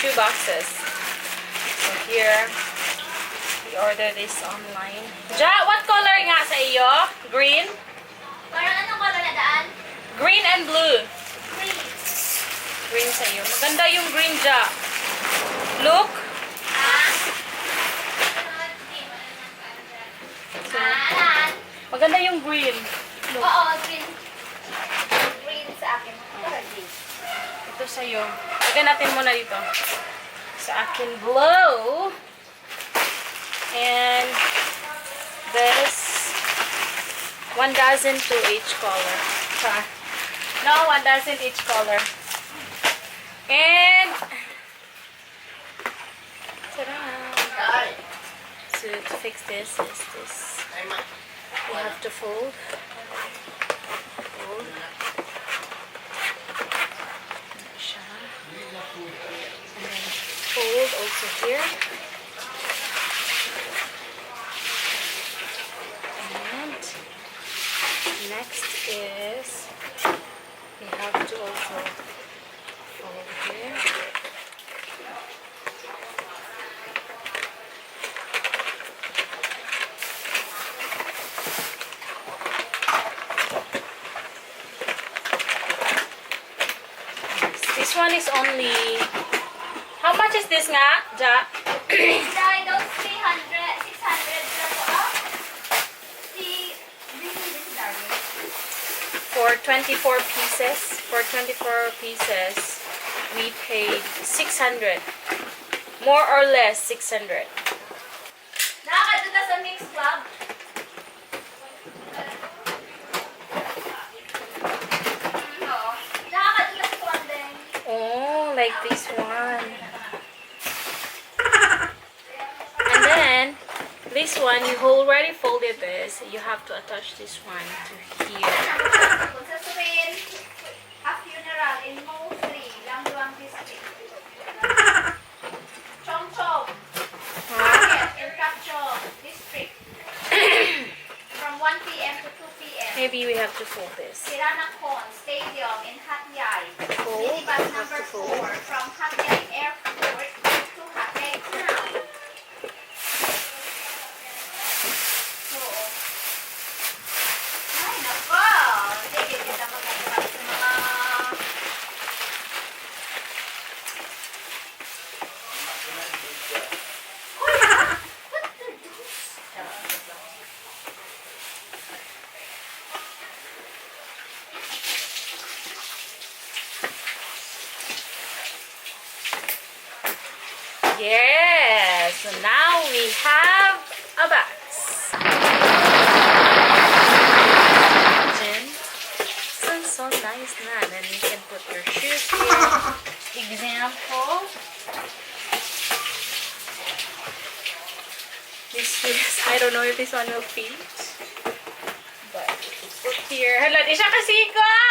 shoe boxes. So here, we order this online. Ja, what color nga sa iyo? Green? Parang anong color na daan? Green and blue. Green. Green sa iyo. Maganda yung green, Ja. Look. Maganda yung green. Look. Oo, green. Green sa akin. Ito sa iyo. Lagyan natin muna dito. Sa akin, blue. And this 1 dozen to each color. No, 1 dozen each color. And to fix this is this. You have to fold. Fold. Siya. And then fold also here. And next is we have to also fold here. This one is only... How much is this nga, Ja? Those 300, 600 For 24 pieces, we paid 600. More or less 600. Nakakatuta sa mix club. Nakakatuta sa London. Oh, like this one. And then, this one, you already folded this. You have to attach this one to here. Kung sasabihin, a funeral in Moultrie, Lambuang District. Chong Chong. Market in Kapchong District. From 1 p.m. to 2 p.m. Maybe we have to fold this. Siranakon Stadium in Hat Yai. Fold. City bus Have number to 4 fold. from Hat Yai Airport to Hat Yai Town. So, ay nako! Sige, kita magkakita sa mga... Uy, ha? What the deuce? Yes! So now we have a box. So nice na. Then you can put your shoes here. Example. This is, I don't know if this one will fit. But put here. Hala, di siya kasiko!